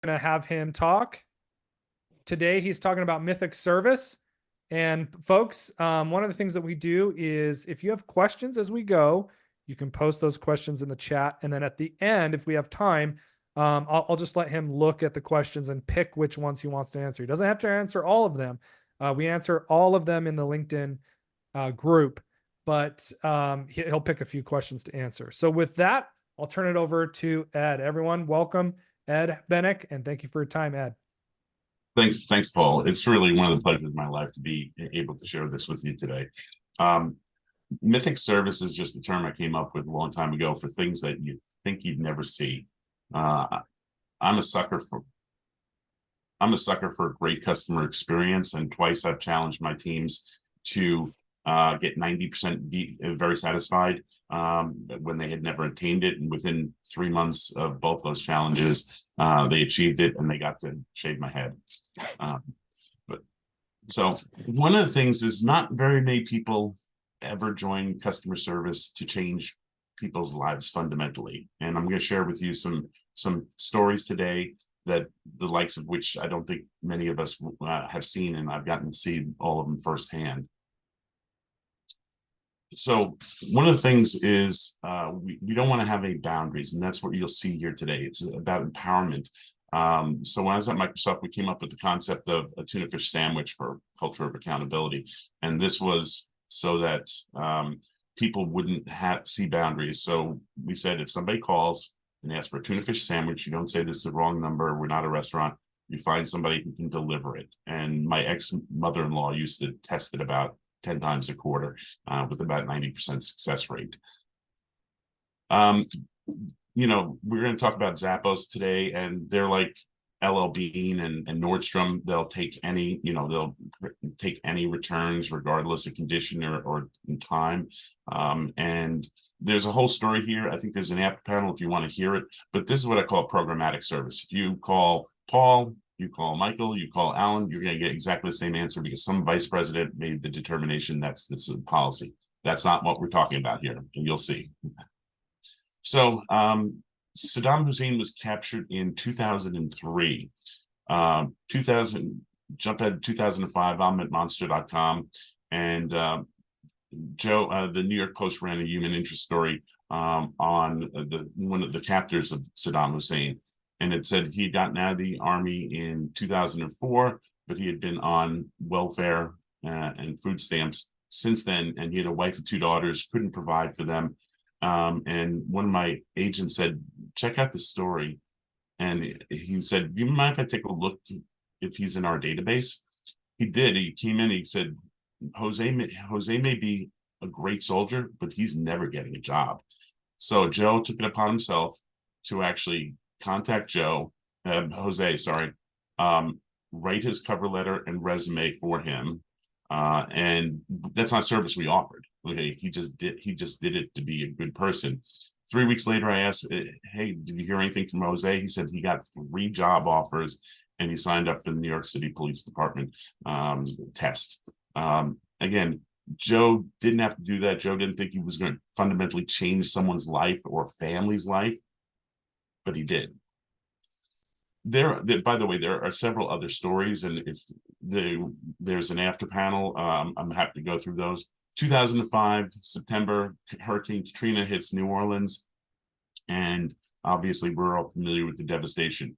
going to have him talk. Today, he's talking about Mythic service. And folks, one of the things that we do is if you have questions as we go, you can post those questions in the chat. And then at the end, if we have time, I'll just let him look at the questions and pick which ones he wants to answer. He doesn't have to answer all of them. We answer all of them in the LinkedIn group, but he'll pick a few questions to answer. So with that, I'll turn it over to Ed. Everyone, welcome Ed Benack, and thank you for your time, Ed. Thanks, Paul. It's really one of the pleasures of my life to be able to share this with you today. Mythic service is just a term I came up with a long time ago for things that you think you'd never see. I'm a sucker for a great customer experience, and twice I've challenged my teams to get 90% very satisfied when they had never attained it. And within 3 months of both those challenges, they achieved it and they got to shave my head. So one of the things is not very many people ever join customer service to change people's lives fundamentally. And I'm going to share with you some stories today that the likes of which I don't think many of us have seen, and I've gotten to see all of them firsthand. So one of the things is we don't want to have any boundaries, and that's what you'll see here today. It's about empowerment. So when I was at Microsoft, we came up with the concept of a tuna fish sandwich for culture of accountability. And this was so that people wouldn't see boundaries. So we said, if somebody calls and asks for a tuna fish sandwich, you don't say this is the wrong number, we're not a restaurant, you find somebody who can deliver it. And my ex-mother-in-law used to test it about 10 times a quarter with about 90% success rate. You know, we're going to talk about Zappos today, and they're like LL Bean and Nordstrom. They'll take any, they'll take any returns regardless of condition or time. And there's a whole story here. I think there's an app panel if you want to hear it, but this is what I call programmatic service. If you call Paul, you call Michael, you call Alan, you're going to get exactly the same answer because some vice president made the determination that's this policy. That's not what we're talking about here, and you'll see. So Saddam Hussein was captured in 2003. 2000, jump ahead to 2005, I'm at monster.com, and Joe, the New York Post ran a human interest story on one of the captors of Saddam Hussein. And it said he had gotten out of the army in 2004, but he had been on welfare and food stamps since then. And he had a wife and 2 daughters, couldn't provide for them. And one of my agents said, check out the story. And he said, do you mind if I take a look if he's in our database? He did. He came in, he said, Jose may be a great soldier, but he's never getting a job. So Joe took it upon himself to actually contact Jose, write his cover letter and resume for him. And that's not service we offered. Okay, he just did it to be a good person. 3 weeks later, I asked, hey, did you hear anything from Jose? He said he got 3 job offers and he signed up for the New York City Police Department test. Again, Joe didn't have to do that. Joe didn't think he was going to fundamentally change someone's life or family's life, but he did. By the way, there are several other stories, and if there's an after panel, I'm happy to go through those. 2005, September, Hurricane Katrina hits New Orleans, and obviously we're all familiar with the devastation.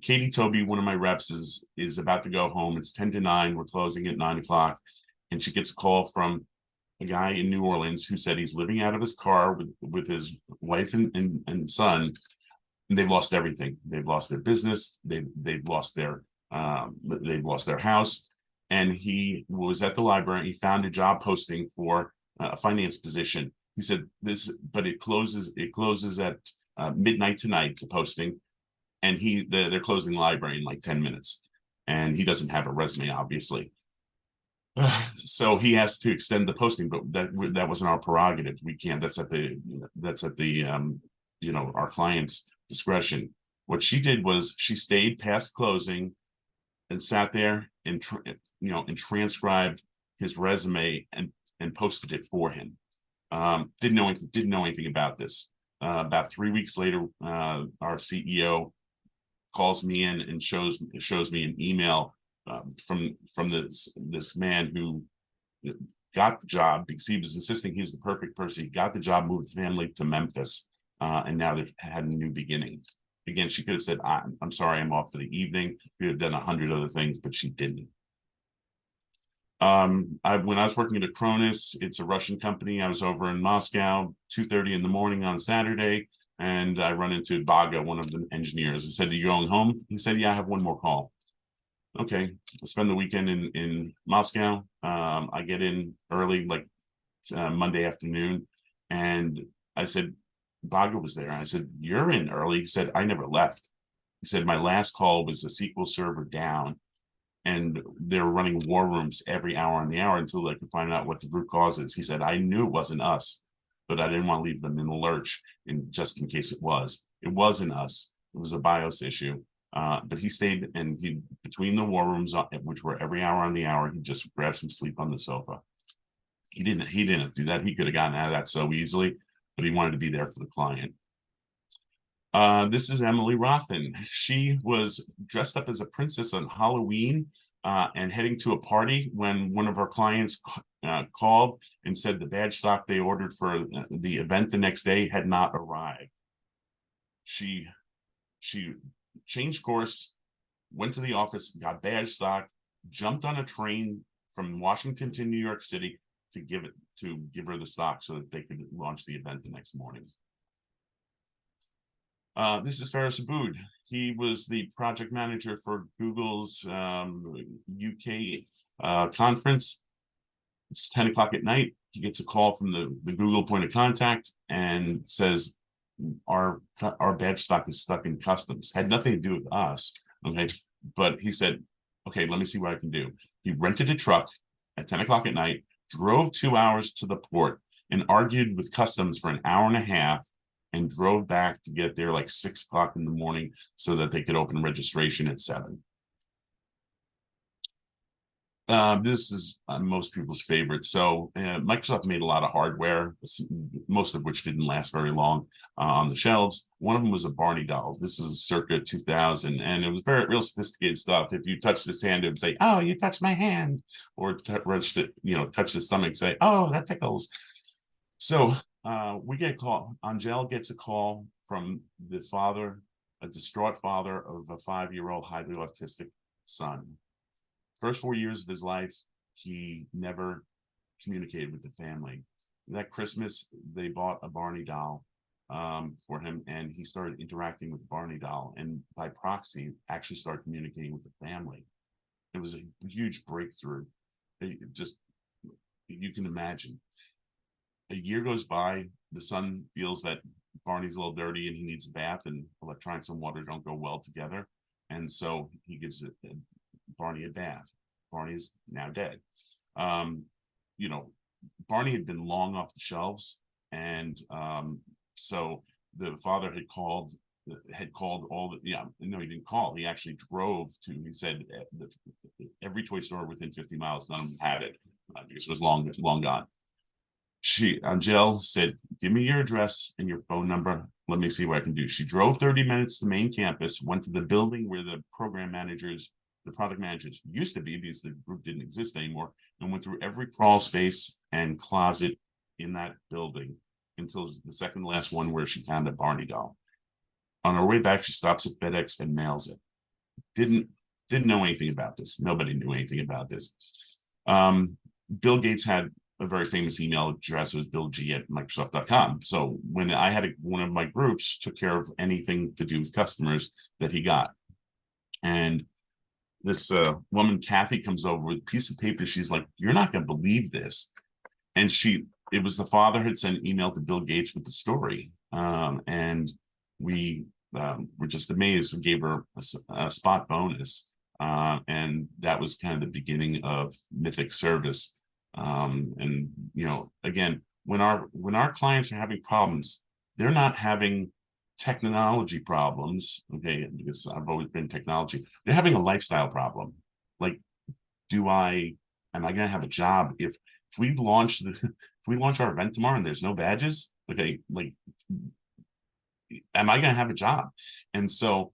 Katie Toby, one of my reps, is about to go home. It's 10 to 9. We're closing at 9 o'clock, and she gets a call from a guy in New Orleans who said he's living out of his car with his wife and son. And they've lost everything. They've lost their business. They've lost their house. And he was at the library. He found a job posting for a finance position. He said but it closes at midnight tonight, the posting, and they're closing the library in like 10 minutes. And he doesn't have a resume, obviously. So he has to extend the posting, but that wasn't our prerogative. We can't. That's at the our client's discretion. What she did was she stayed past closing and sat there and transcribed his resume and posted it for him. Didn't know anything about this. About 3 weeks later, our CEO calls me in and shows me an email from this man who got the job because he was insisting he was the perfect person. He got the job, moved the family to Memphis, and now they've had a new beginning. Again, she could have said, I'm sorry, I'm off for the evening. Could have done 100 other things, but she didn't. When I was working at Acronis, it's a Russian company. I was over in Moscow, 2:30 in the morning on Saturday, and I run into Baga, one of the engineers. I said, "Are you going home?" He said, "Yeah, I have one more call." Okay, I spend the weekend in Moscow. I get in early, like Monday afternoon, and I said, Baga was there. I said, "You're in early." He said, "I never left." He said, "My last call was a SQL server down, and they're running war rooms every hour on the hour until they could find out what the root cause is." He said, "I knew it wasn't us, but I didn't want to leave them in the lurch, and just in case it was. It wasn't us. It was a BIOS issue." But he stayed, and he between the war rooms, which were every hour on the hour, he just grabbed some sleep on the sofa. He didn't do that. He could have gotten out of that so easily, but he wanted to be there for the client. This is Emily Rothen. She was dressed up as a princess on Halloween and heading to a party when one of our clients called and said the badge stock they ordered for the event the next day had not arrived. She changed course, went to the office, got badge stock, jumped on a train from Washington to New York City to give her the stock so that they could launch the event the next morning. This is Faris Aboud. He was the project manager for Google's UK conference. It's 10 o'clock at night. He gets a call from the Google point of contact and says, our badge stock is stuck in customs. Had nothing to do with us, okay? But he said, okay, let me see what I can do. He rented a truck at 10 o'clock at night, drove 2 hours to the port, and argued with customs for an hour and a half, and drove back to get there like 6 o'clock in the morning so that they could open registration at 7. This is most people's favorite. So Microsoft made a lot of hardware, most of which didn't last very long on the shelves. One of them was a Barney doll. This is circa 2000, and it was real sophisticated stuff. If you touched his hand, it would say, "Oh, you touched my hand," or touch the stomach, say, "Oh, that tickles." So we get a call. Angel gets a call from the father, a distraught father of a 5-year-old highly autistic son. First 4 years of his life, he never communicated with the family. That Christmas, they bought a Barney doll for him, and he started interacting with the Barney doll, and by proxy, actually started communicating with the family. It was a huge breakthrough. You can imagine. A year goes by, the son feels that Barney's a little dirty and he needs a bath, and electronics and water don't go well together. And so he gives Barney a bath. Barney's now dead. Barney had been long off the shelves, and so the father had called all the, no, he didn't call. He actually drove to, he said, every toy store within 50 miles, none of them had it because it was long gone. Angel said, "Give me your address and your phone number. Let me see what I can do." She drove 30 minutes to the main campus, went to the building where the product managers used to be, because the group didn't exist anymore, and went through every crawl space and closet in that building until the second to last one where she found a Barney doll. On her way back, she stops at FedEx and mails it. Didn't know anything about this. Nobody knew anything about this. Bill Gates had a very famous email address. It was billg@microsoft.com. So when I had one of my groups took care of anything to do with customers that he got. And this woman, Kathy, comes over with a piece of paper. She's like, "You're not going to believe this." And it was the father had sent an email to Bill Gates with the story. And we were just amazed and gave her a spot bonus. And that was kind of the beginning of Mythic service. And again, when our clients are having problems, they're not having technology problems, okay, because I've always been technology. They're having a lifestyle problem. Like, am I gonna have a job if we launch our event tomorrow and there's no badges? Okay, like, am I gonna have a job? And so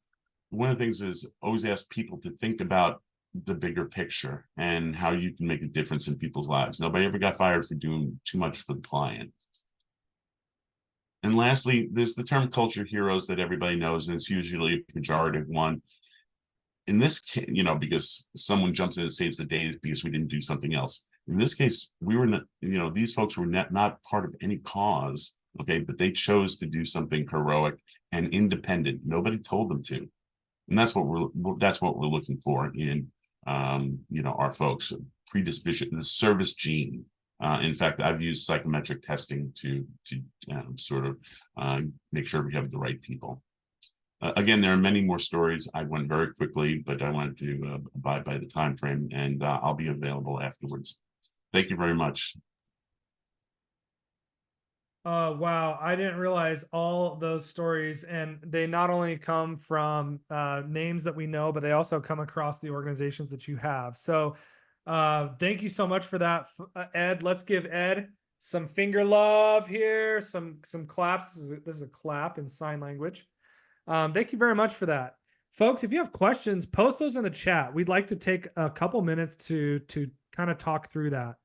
one of the things is always ask people to think about the bigger picture and how you can make a difference in people's lives. Nobody ever got fired for doing too much for the client. And lastly, there's the term culture heroes that everybody knows, and it's usually a pejorative one. In this case, because someone jumps in and saves the day because we didn't do something else. In this case, we were not, these folks were not part of any cause, okay, but they chose to do something heroic and independent. Nobody told them to. And that's what we're looking for in our folks. Predisposition, the service gene. In fact, I've used psychometric testing to sort of make sure we have the right people. Again, there are many more stories. I went very quickly, but I wanted to abide by the time frame, and I'll be available afterwards. Thank you very much. Wow, I didn't realize all those stories, and they not only come from names that we know, but they also come across the organizations that you have. So thank you so much for that, Ed. Let's give Ed some finger love here, some claps. This is a clap in sign language. Thank you very much for that. Folks, if you have questions, post those in the chat. We'd like to take a couple minutes to kind of talk through that.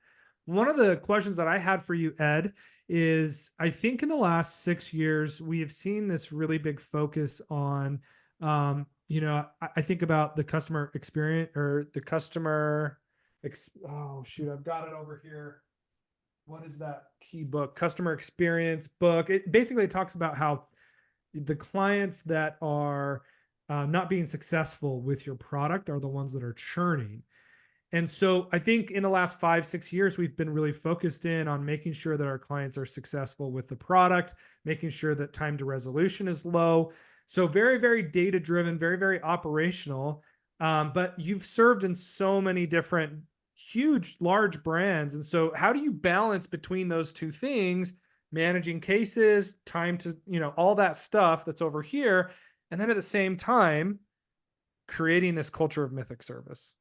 One of the questions that I had for you, Ed, is I think in the last 6 years, we have seen this really big focus on, I think about the customer experience or the customer, oh shoot, I've got it over here. What is that key book? Customer experience book. It basically talks about how the clients that are not being successful with your product are the ones that are churning. And so I think in the last 5-6 years, we've been really focused in on making sure that our clients are successful with the product, making sure that time to resolution is low. So very, very data driven, very, very operational. But you've served in so many different huge, large brands. And so how do you balance between those two things, managing cases, time to, all that stuff that's over here, and then at the same time, creating this culture of Mythic service?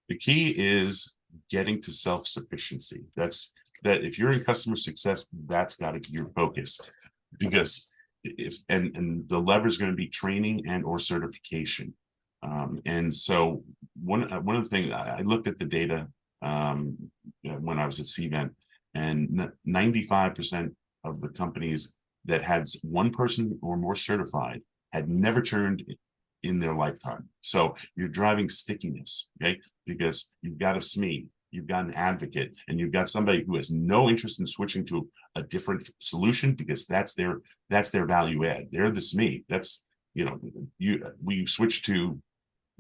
The key is getting to self-sufficiency. That if you're in customer success, that's got to be your focus, because and the lever is going to be training and or certification. And so one of the things I looked at the data when I was at CVent, and 95% of the companies that had one person or more certified had never churned in their lifetime. So you're driving stickiness, okay? Because you've got a SME, you've got an advocate, and you've got somebody who has no interest in switching to a different solution because that's their value add. They're the SME. That's, we switch to,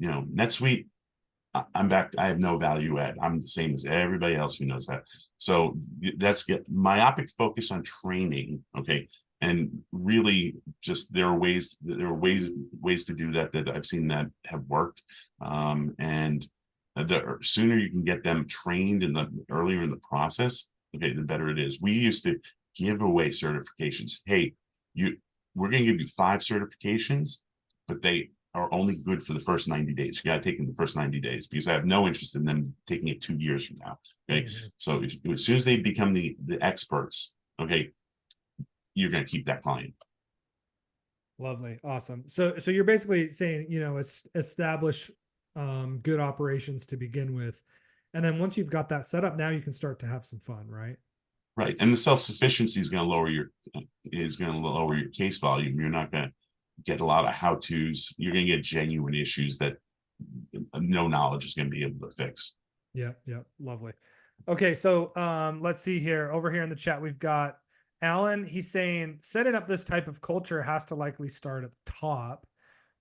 NetSuite. I'm back. I have no value add. I'm the same as everybody else who knows that. So that's myopic focus on training. Okay. And really just there are ways to do that I've seen that have worked. And the sooner you can get them trained earlier in the process, okay, the better it is. We used to give away certifications. Hey, we're going to give you 5 certifications, but they are only good for the first 90 days. You got to take them the first 90 days because I have no interest in them taking it 2 years from now. Okay. Mm-hmm. So as soon as they become the experts, okay, you're going to keep that client. Lovely. Awesome. So you're basically saying, establish good operations to begin with. And then once you've got that set up, now you can start to have some fun, right? Right. And the self-sufficiency is going to lower your case volume. You're not going to get a lot of how-tos. You're going to get genuine issues that no knowledge is going to be able to fix. Yeah. Lovely. Okay. So let's see here. Over here in the chat, we've got Alan. He's saying setting up this type of culture has to likely start at the top.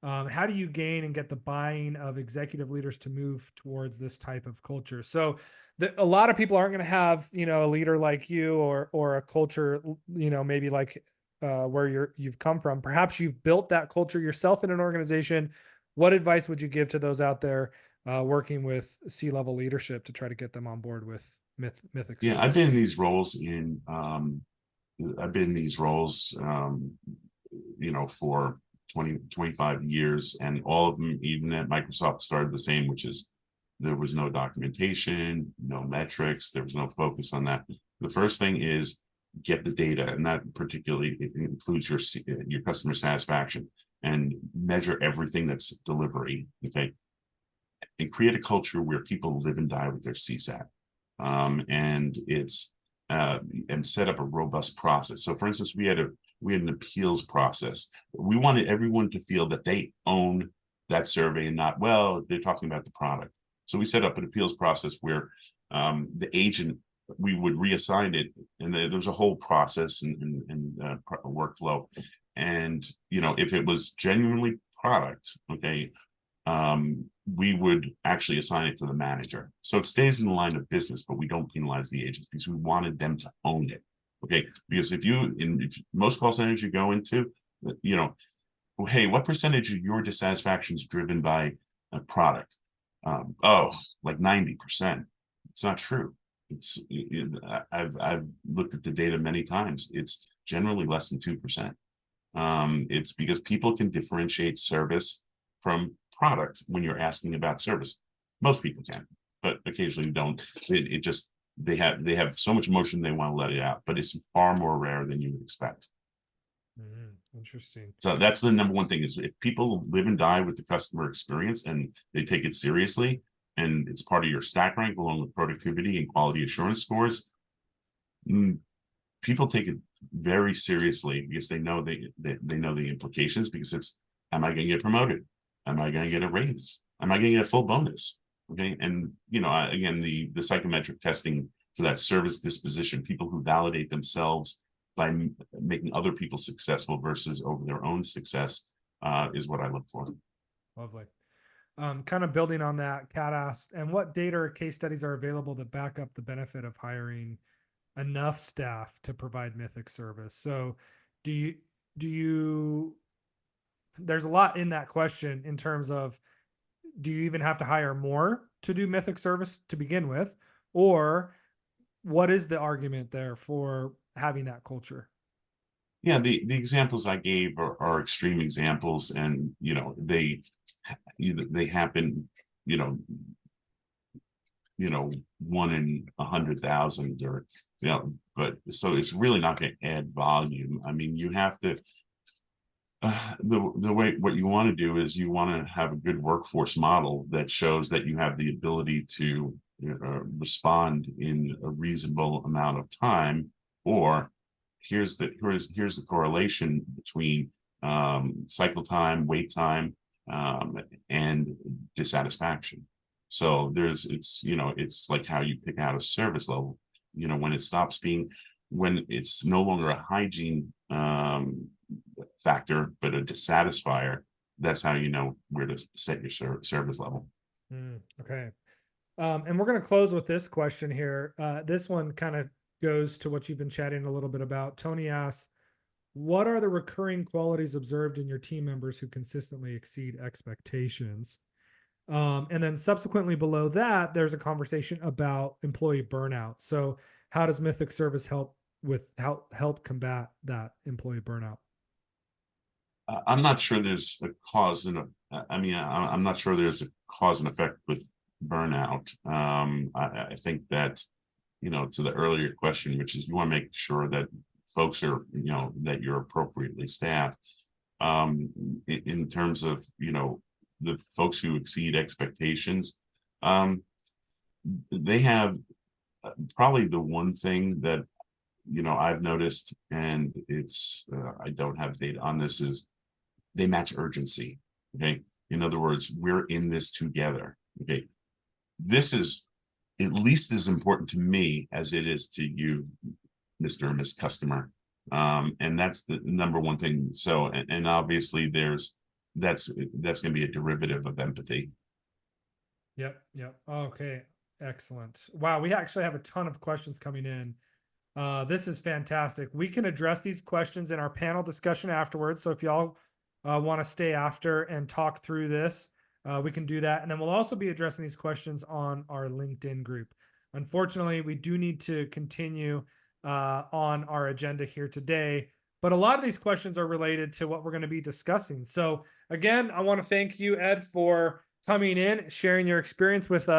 How do you gain and get the buy-in of executive leaders to move towards this type of culture? So a lot of people aren't going to have, a leader like you or a culture, maybe like where you've come from. Perhaps you've built that culture yourself in an organization. What advice would you give to those out there working with C-level leadership to try to get them on board with Mythic? Yeah, I've been in these roles for 25 years, and all of them, even at Microsoft, started the same, which is there was no documentation, no metrics, there was no focus on that. The first thing is get the data, and that particularly includes your customer satisfaction. and measure everything that's delivery. Okay. And create a culture where people live and die with their CSAT. And it's and set up a robust process. So for instance, we had an appeals process. We wanted everyone to feel that they own that survey and not, well, they're talking about the product. So we set up an appeals process where the agent, we would reassign it, and there was a whole process and workflow. And if it was genuinely product, okay, we would actually assign it to the manager. So it stays in the line of business, but we don't penalize the agents because we wanted them to own it. Okay. Because if most call centers you go into, you know, hey, what percentage of your dissatisfaction is driven by a product? Oh, like 90%. It's not true. I've looked at the data many times. It's generally less than 2%. It's because people can differentiate service from product when you're asking about service. Most people can, but occasionally don't. It just they have so much emotion they want to let it out, but it's far more rare than you would expect. Interesting. So that's the number one thing is if people live and die with the customer experience and they take it seriously and it's part of your stack rank along with productivity and quality assurance scores, people take it very seriously because they know they know the implications because it's, am I going to get promoted? Am I going to get a raise? Am I going to get a full bonus? Okay. And again, the psychometric testing for that service disposition, people who validate themselves by making other people successful versus over their own success, is what I look for. Lovely. Kind of building on that, Kat asked, and what data or case studies are available that back up the benefit of hiring enough staff to provide Mythic service? So do you, there's a lot in that question in terms of, do you even have to hire more to do Mythic service to begin with? Or what is the argument there for having that culture? Yeah, the examples I gave are extreme examples, and they happen, you know, 1 in 100,000, or but so it's really not going to add volume. I mean, you have to the way, what you want to do is you want to have a good workforce model that shows that you have the ability to respond in a reasonable amount of time, or here's the correlation between cycle time, wait time, and dissatisfaction. So it's like how you pick out a service level. When it stops being, when it's no longer a hygiene factor, but a dissatisfier, that's how you know where to set your service level. Okay. And we're going to close with this question here. This one kind of goes to what you've been chatting a little bit about. Tony asks, what are the recurring qualities observed in your team members who consistently exceed expectations? And then subsequently below that, there's a conversation about employee burnout. So how does Mythic Service help combat that employee burnout? I'm not sure there's a cause and I mean, I'm not sure there's a cause and effect with burnout. I think that, to the earlier question, which is you want to make sure that folks are, that you're appropriately staffed. In terms of, the folks who exceed expectations, they have probably the one thing that, I've noticed, and it's, I don't have data on this, is they match urgency. Okay. In other words, we're in this together. Okay. This is at least as important to me as it is to you, Mr. and Miss Customer. And that's the number one thing. So, and obviously that's going to be a derivative of empathy. Yep. Yep. Okay. Excellent. Wow. We actually have a ton of questions coming in. This is fantastic. We can address these questions in our panel discussion afterwards. So if y'all want to stay after and talk through this, we can do that. And then we'll also be addressing these questions on our LinkedIn group. Unfortunately, we do need to continue on our agenda here today, but a lot of these questions are related to what we're going to be discussing. So again, I want to thank you, Ed, for coming in, sharing your experience with us.